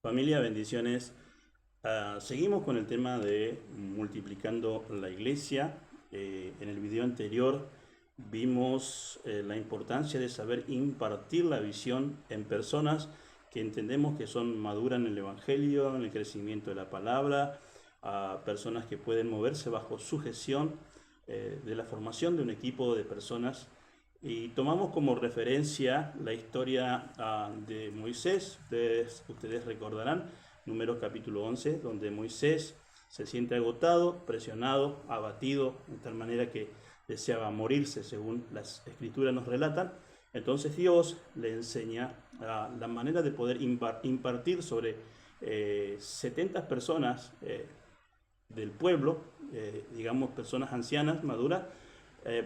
Familia, bendiciones. Seguimos con el tema de multiplicando la iglesia. En el video anterior vimos la importancia de saber impartir la visión en personas que entendemos que son maduras en el Evangelio, en el crecimiento de la palabra, a personas que pueden moverse bajo sujeción de la formación de un equipo de personas. Y tomamos como referencia la historia de Moisés. Ustedes recordarán, Números capítulo 11, donde Moisés se siente agotado, presionado, abatido, de tal manera que deseaba morirse, según las escrituras nos relatan. Entonces Dios le enseña la manera de poder impartir sobre 70 personas del pueblo, digamos personas ancianas, maduras,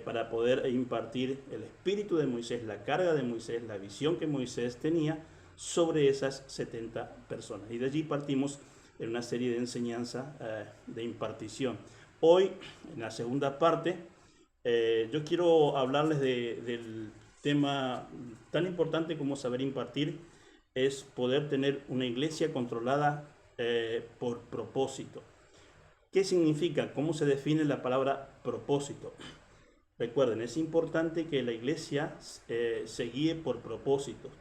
para poder impartir el espíritu de Moisés, la carga de Moisés, la visión que Moisés tenía sobre esas 70 personas. Y de allí partimos en una serie de enseñanza de impartición. Hoy, en la segunda parte, yo quiero hablarles del tema tan importante como saber impartir, es poder tener una iglesia controlada por propósito. ¿Qué significa? ¿Cómo se define la palabra propósito? Recuerden, es importante que la iglesia se guíe por propósitos.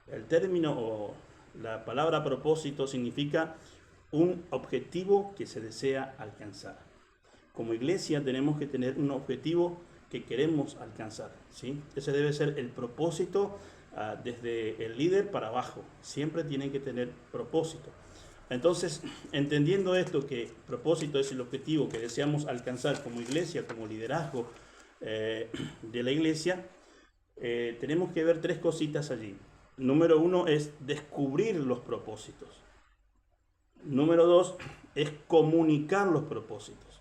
El término o la palabra propósito significa un objetivo que se desea alcanzar. Como iglesia tenemos que tener un objetivo que queremos alcanzar, ¿sí? Ese debe ser el propósito desde el líder para abajo. Siempre tienen que tener propósito. Entonces, entendiendo esto, que propósito es el objetivo que deseamos alcanzar como iglesia, como liderazgo de la iglesia, tenemos que ver tres cositas allí. Número uno es descubrir los propósitos. Número dos es comunicar los propósitos.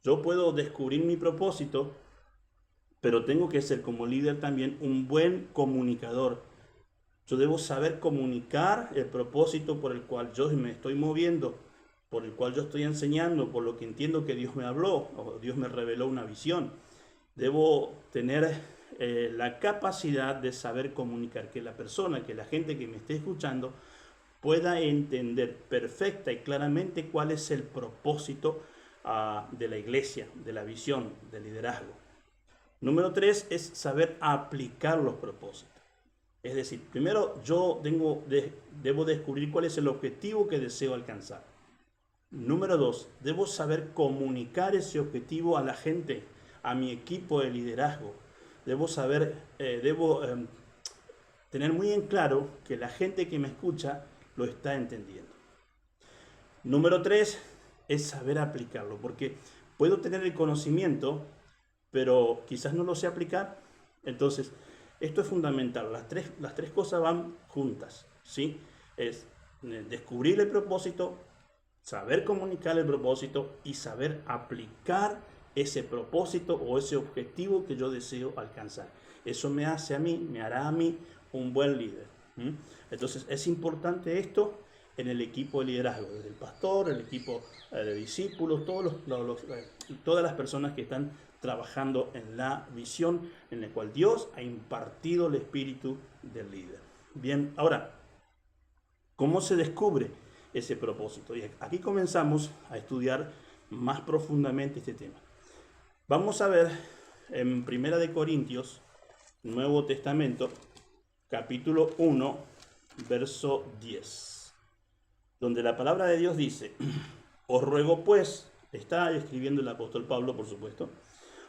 Yo puedo descubrir mi propósito, pero tengo que ser como líder también un buen comunicador. Yo debo saber comunicar el propósito por el cual yo me estoy moviendo, por el cual yo estoy enseñando, por lo que entiendo que Dios me habló o Dios me reveló una visión. Debo tener la capacidad de saber comunicar, que la persona, que la gente que me esté escuchando pueda entender perfecta y claramente cuál es el propósito de la iglesia, de la visión, del liderazgo. Número tres es saber aplicar los propósitos. Es decir, primero yo debo descubrir cuál es el objetivo que deseo alcanzar. Número dos, debo saber comunicar ese objetivo a la gente, a mi equipo de liderazgo. Debo tener muy en claro que la gente que me escucha lo está entendiendo. Número tres es saber aplicarlo, porque puedo tener el conocimiento, pero quizás no lo sé aplicar. Entonces, esto es fundamental. Las tres cosas van juntas, ¿sí? Es descubrir el propósito, saber comunicar el propósito y saber aplicar ese propósito o ese objetivo que yo deseo alcanzar. Eso me hace a mí, me hará a mí un buen líder. Entonces es importante esto en el equipo de liderazgo, desde el pastor, el equipo de discípulos, todas las personas que están trabajando en la visión en la cual Dios ha impartido el espíritu del líder. Bien, ahora, ¿cómo se descubre ese propósito? Y aquí comenzamos a estudiar más profundamente este tema. Vamos a ver en 1 Corintios, Nuevo Testamento, capítulo 1, verso 10, donde la palabra de Dios dice: os ruego pues, está escribiendo el apóstol Pablo, por supuesto,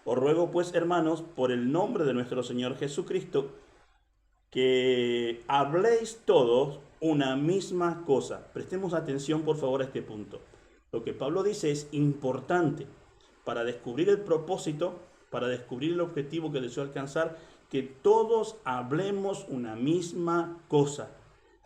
os ruego pues, hermanos, por el nombre de nuestro Señor Jesucristo, que habléis todos una misma cosa. Prestemos atención, por favor, a este punto. Lo que Pablo dice es importante para descubrir el propósito, para descubrir el objetivo que deseo alcanzar, que todos hablemos una misma cosa.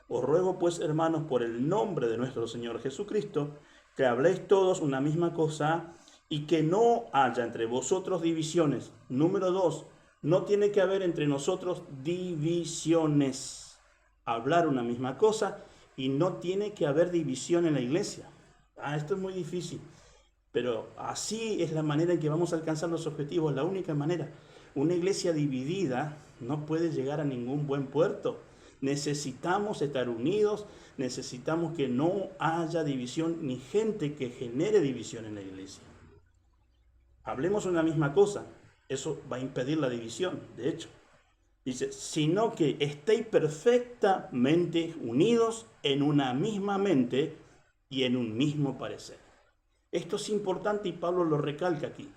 Os ruego pues, hermanos, por el nombre de nuestro Señor Jesucristo, que habléis todos una misma cosa y que no haya entre vosotros divisiones. Número dos, no tiene que haber entre nosotros divisiones. Hablar una misma cosa y no tiene que haber división en la iglesia. Esto es muy difícil, pero así es la manera en que vamos a alcanzar los objetivos, la única manera. Una iglesia dividida no puede llegar a ningún buen puerto. Necesitamos estar unidos, necesitamos que no haya división ni gente que genere división en la iglesia. Hablemos una misma cosa, eso va a impedir la división, de hecho. Dice, sino que estéis perfectamente unidos en una misma mente y en un mismo parecer. Esto es importante y Pablo lo recalca aquí.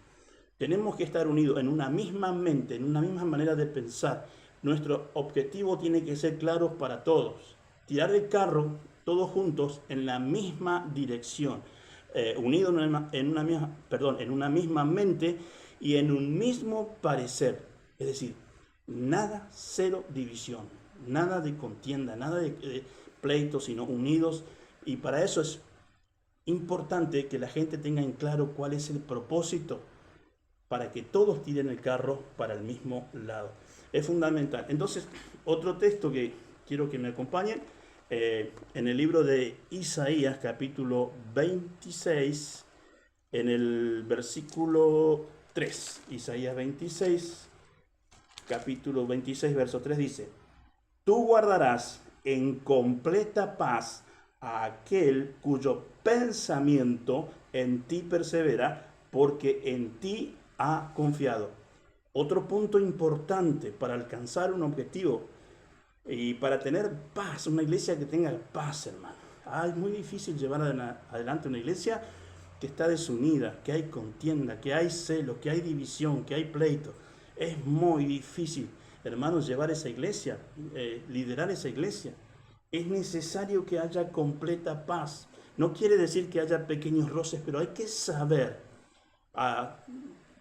Tenemos que estar unidos en una misma mente, en una misma manera de pensar. Nuestro objetivo tiene que ser claro para todos. Tirar el carro todos juntos en la misma dirección. Unidos en una misma mente y en un mismo parecer. Es decir, nada, cero división, nada de contienda, nada de pleitos, sino unidos. Y para eso es importante que la gente tenga en claro cuál es el propósito, para que todos tiren el carro para el mismo lado. Es fundamental. Entonces, otro texto que quiero que me acompañen, en el libro de Isaías, capítulo 26, en el versículo 3. Isaías 26, capítulo 26, verso 3 dice, tú guardarás en completa paz a aquel cuyo pensamiento en ti persevera, porque en ti ha confiado. Otro punto importante para alcanzar un objetivo y para tener paz, una iglesia que tenga paz, hermano. Es muy difícil llevar adelante una iglesia que está desunida, que hay contienda, que hay celo, que hay división, que hay pleito. Es muy difícil, hermanos, llevar esa iglesia, liderar esa iglesia. Es necesario que haya completa paz. No quiere decir que haya pequeños roces, pero hay que saber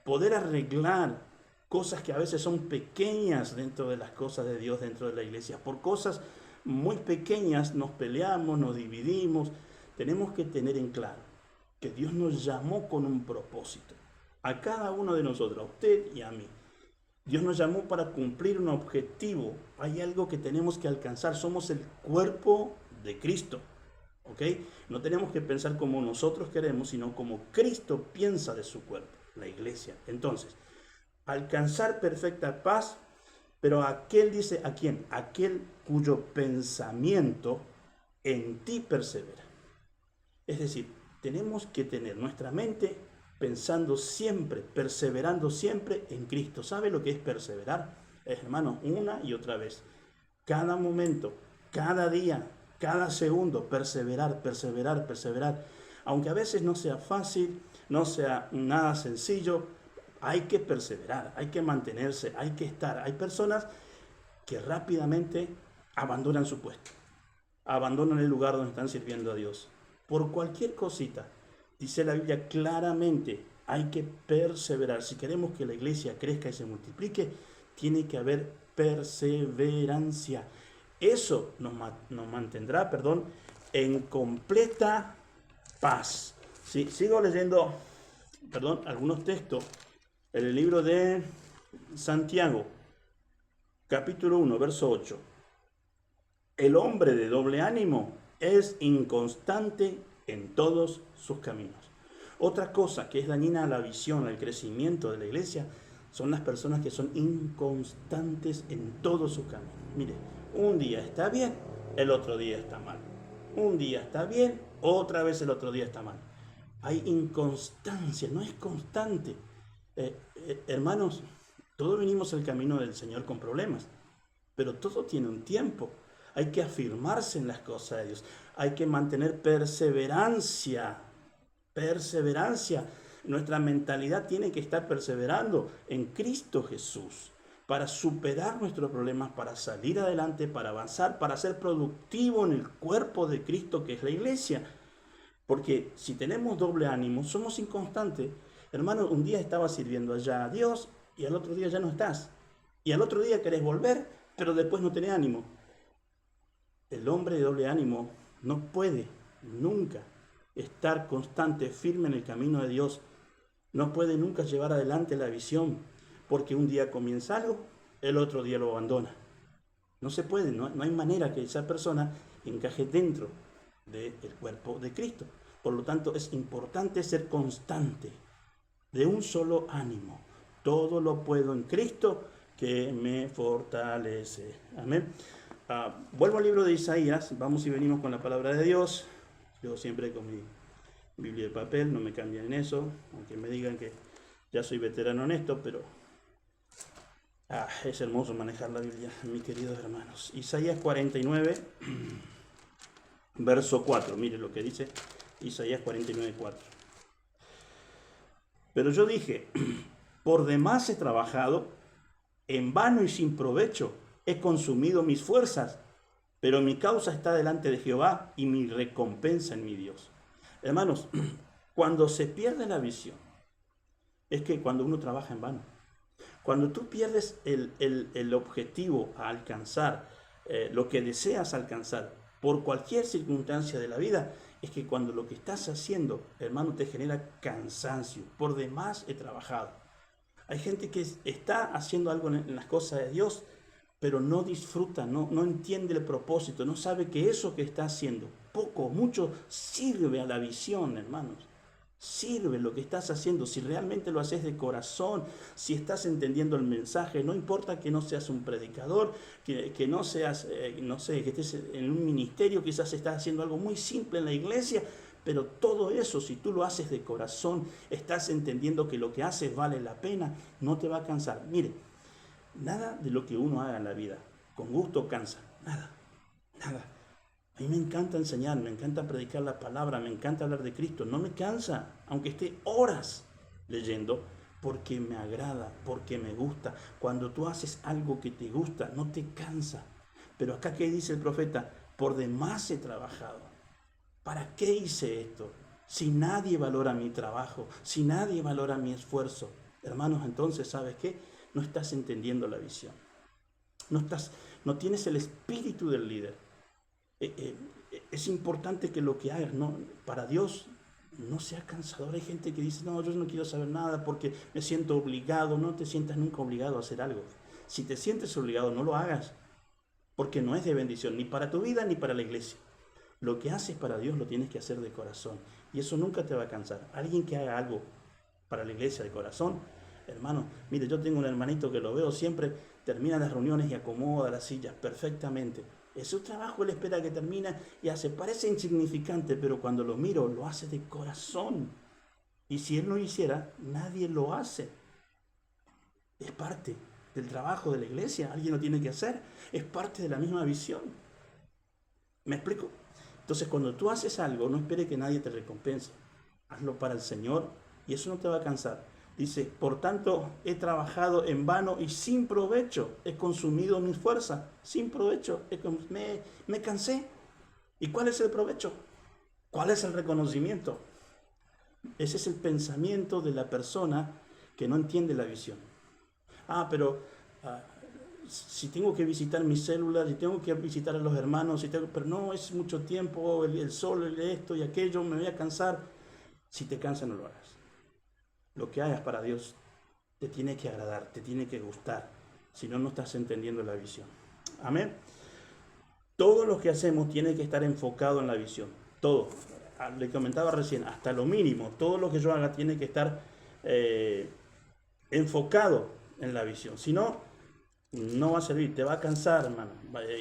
poder arreglar cosas que a veces son pequeñas dentro de las cosas de Dios, dentro de la iglesia. Por cosas muy pequeñas nos peleamos, nos dividimos. Tenemos que tener en claro que Dios nos llamó con un propósito. A cada uno de nosotros, a usted y a mí. Dios nos llamó para cumplir un objetivo. Hay algo que tenemos que alcanzar. Somos el cuerpo de Cristo. ¿Ok? No tenemos que pensar como nosotros queremos, sino como Cristo piensa de su cuerpo, la iglesia. Entonces, alcanzar perfecta paz, pero aquel dice, ¿a quién? Aquel cuyo pensamiento en ti persevera. Es decir, tenemos que tener nuestra mente pensando siempre, perseverando siempre en Cristo. ¿Sabe lo que es perseverar? Hermanos, una y otra vez. Cada momento, cada día, cada segundo, perseverar, perseverar, perseverar. Aunque a veces no sea fácil, no sea nada sencillo, hay que perseverar, hay que mantenerse, hay que estar. Hay personas que rápidamente abandonan su puesto, abandonan el lugar donde están sirviendo a Dios. Por cualquier cosita, dice la Biblia claramente, hay que perseverar. Si queremos que la iglesia crezca y se multiplique, tiene que haber perseverancia. Eso nos mantendrá, en completa paz. Sí, sigo leyendo, algunos textos. En el libro de Santiago, capítulo 1, verso 8. El hombre de doble ánimo es inconstante en todos sus caminos. Otra cosa que es dañina a la visión, al crecimiento de la iglesia, son las personas que son inconstantes en todos sus caminos. Mire, un día está bien, el otro día está mal. Un día está bien, otra vez el otro día está mal. Hay inconstancia, no es constante. Hermanos, todos venimos al camino del Señor con problemas, pero todo tiene un tiempo. Hay que afirmarse en las cosas de Dios. Hay que mantener perseverancia. Perseverancia. Nuestra mentalidad tiene que estar perseverando en Cristo Jesús para superar nuestros problemas, para salir adelante, para avanzar, para ser productivo en el cuerpo de Cristo que es la iglesia. Porque si tenemos doble ánimo, somos inconstantes. Hermano, un día estabas sirviendo allá a Dios y al otro día ya no estás. Y al otro día querés volver, pero después no tenés ánimo. El hombre de doble ánimo no puede nunca estar constante, firme en el camino de Dios. No puede nunca llevar adelante la visión, porque un día comienza algo, el otro día lo abandona. No se puede, no hay manera que esa persona encaje dentro del cuerpo de Cristo. Por lo tanto, es importante ser constante, de un solo ánimo. Todo lo puedo en Cristo que me fortalece. Amén. Vuelvo al libro de Isaías, vamos y venimos con la palabra de Dios. Yo siempre con mi Biblia de papel, no me cambian en eso, aunque me digan que ya soy veterano en esto, pero es hermoso manejar la Biblia, mis queridos hermanos. Isaías 49, verso 4, mire lo que dice Isaías 49, 4. Pero yo dije, por demás he trabajado, en vano y sin provecho he consumido mis fuerzas, pero mi causa está delante de Jehová y mi recompensa en mi Dios. Hermanos, cuando se pierde la visión, es que cuando uno trabaja en vano. Cuando tú pierdes el objetivo a alcanzar, lo que deseas alcanzar, por cualquier circunstancia de la vida, es que cuando lo que estás haciendo, hermano, te genera cansancio. Por demás he trabajado. Hay gente que está haciendo algo en las cosas de Dios, pero no disfruta, no entiende el propósito, no sabe que eso que está haciendo, poco o mucho, sirve a la visión, hermanos. Sirve lo que estás haciendo, si realmente lo haces de corazón, si estás entendiendo el mensaje, no importa que no seas un predicador, que no seas, no sé, que estés en un ministerio, quizás estás haciendo algo muy simple en la iglesia, pero todo eso, si tú lo haces de corazón, estás entendiendo que lo que haces vale la pena, no te va a cansar. Mire, nada de lo que uno haga en la vida, con gusto cansa, nada. A mí me encanta enseñar, me encanta predicar la palabra, me encanta hablar de Cristo. No me cansa, aunque esté horas leyendo, porque me agrada, porque me gusta. Cuando tú haces algo que te gusta, no te cansa. Pero acá, ¿qué dice el profeta? Por demás he trabajado. ¿Para qué hice esto? Si nadie valora mi trabajo, si nadie valora mi esfuerzo. Hermanos, entonces, ¿sabes qué? No estás entendiendo la visión. No tienes el espíritu del líder. Es importante que lo que hagas para Dios no sea cansador. Hay gente que dice, no, yo no quiero saber nada porque me siento obligado. No te sientas nunca obligado a hacer algo. Si te sientes obligado, no lo hagas, porque no es de bendición, ni para tu vida ni para la iglesia. Lo que haces para Dios lo tienes que hacer de corazón, y eso nunca te va a cansar. Alguien que haga algo para la iglesia de corazón, hermano, mire, yo tengo un hermanito que lo veo siempre, termina las reuniones y acomoda las sillas perfectamente. Es su trabajo, él espera que termine y hace, parece insignificante, pero cuando lo miro, lo hace de corazón. Y si él no lo hiciera, nadie lo hace. Es parte del trabajo de la iglesia, alguien lo tiene que hacer, es parte de la misma visión. ¿Me explico? Entonces, cuando tú haces algo, no esperes que nadie te recompense. Hazlo para el Señor y eso no te va a cansar. Dice, por tanto, he trabajado en vano y sin provecho. He consumido mis fuerzas. Sin provecho. Me cansé. ¿Y cuál es el provecho? ¿Cuál es el reconocimiento? Ese es el pensamiento de la persona que no entiende la visión. Pero si tengo que visitar mis células, si tengo que visitar a los hermanos, pero no, es mucho tiempo, el sol, esto y aquello, me voy a cansar. Si te cansa, no lo hagas. Lo que hagas para Dios te tiene que agradar, te tiene que gustar. Si no, no estás entendiendo la visión. Amén. Todo lo que hacemos tiene que estar enfocado en la visión. Todo. Le comentaba recién, hasta lo mínimo. Todo lo que yo haga tiene que estar enfocado en la visión. Si no, no va a servir. Te va a cansar, hermano.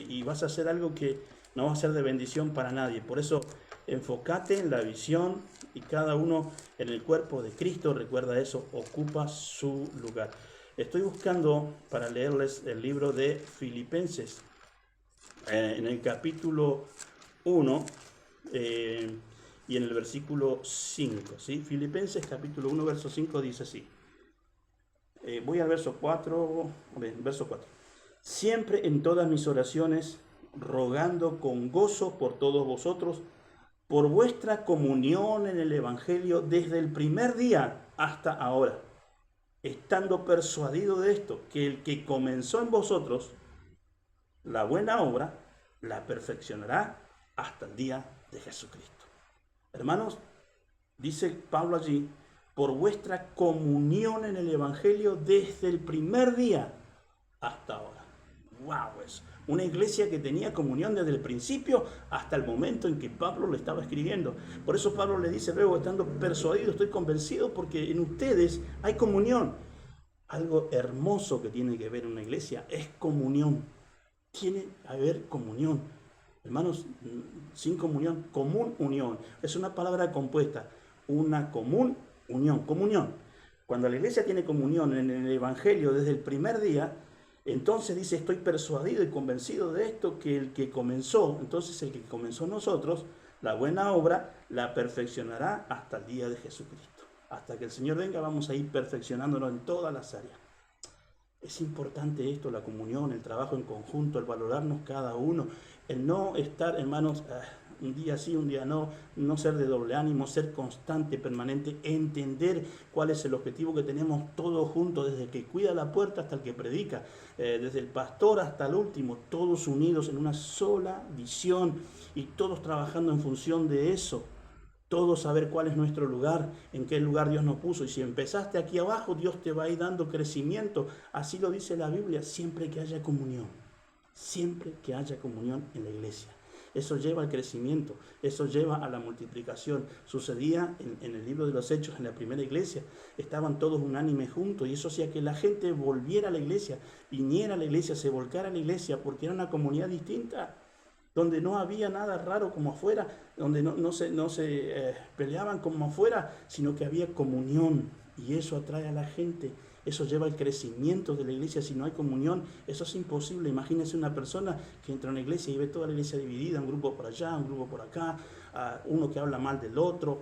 Y vas a hacer algo que no va a ser de bendición para nadie. Por eso, enfócate en la visión y cada uno en el cuerpo de Cristo, recuerda eso, ocupa su lugar. Estoy buscando para leerles el libro de Filipenses, en el capítulo 1 y en el versículo 5. ¿sí? Filipenses capítulo 1, verso 5 dice así. Voy al verso 4. Verso 4. Siempre en todas mis oraciones, rogando con gozo por todos vosotros, por vuestra comunión en el Evangelio desde el primer día hasta ahora, estando persuadido de esto, que el que comenzó en vosotros la buena obra, la perfeccionará hasta el día de Jesucristo. Hermanos, dice Pablo allí, por vuestra comunión en el Evangelio desde el primer día hasta ahora. ¡Wow! Eso. Una iglesia que tenía comunión desde el principio hasta el momento en que Pablo lo estaba escribiendo. Por eso Pablo le dice luego, estando persuadido, estoy convencido porque en ustedes hay comunión. Algo hermoso que tiene que ver una iglesia es comunión. tiene que haber comunión. Hermanos, sin comunión, común unión. Es una palabra compuesta, una común unión, comunión. Cuando la iglesia tiene comunión en el Evangelio desde el primer día, entonces dice, estoy persuadido y convencido de esto, que el que comenzó, entonces el que comenzó en nosotros, la buena obra, la perfeccionará hasta el día de Jesucristo. Hasta que el Señor venga, vamos a ir perfeccionándonos en todas las áreas. Es importante esto, la comunión, el trabajo en conjunto, el valorarnos cada uno, el no estar, hermanos, un día sí, un día no, no ser de doble ánimo, ser constante, permanente, entender cuál es el objetivo que tenemos todos juntos, desde el que cuida la puerta hasta el que predica, desde el pastor hasta el último, todos unidos en una sola visión y todos trabajando en función de eso. Todos saber cuál es nuestro lugar, en qué lugar Dios nos puso. Y si empezaste aquí abajo, Dios te va a ir dando crecimiento. Así lo dice la Biblia, siempre que haya comunión. Siempre que haya comunión en la iglesia. Eso lleva al crecimiento, eso lleva a la multiplicación. Sucedía en el libro de los Hechos, en la primera iglesia. Estaban todos unánimes juntos y eso hacía que la gente volviera a la iglesia, viniera a la iglesia, se volcara a la iglesia, porque era una comunidad distinta, donde no había nada raro como afuera, donde no se peleaban como afuera, sino que había comunión, y eso atrae a la gente, eso lleva al crecimiento de la iglesia. Si no hay comunión, eso es imposible. Imagínense una persona que entra a una iglesia y ve toda la iglesia dividida, un grupo por allá, un grupo por acá, uno que habla mal del otro.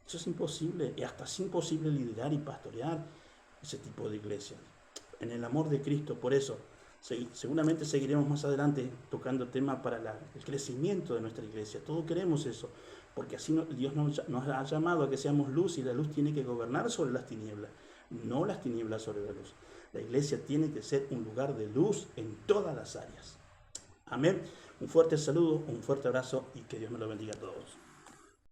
Eso es imposible, y hasta es imposible liderar y pastorear ese tipo de iglesia. En el amor de Cristo, por eso, seguramente seguiremos más adelante tocando temas para el crecimiento de nuestra iglesia. Todos queremos eso, porque así Dios nos ha llamado a que seamos luz, y la luz tiene que gobernar sobre las tinieblas, no las tinieblas sobre la luz. La iglesia tiene que ser un lugar de luz en todas las áreas. Amén. Un fuerte saludo, un fuerte abrazo y que Dios me lo bendiga a todos.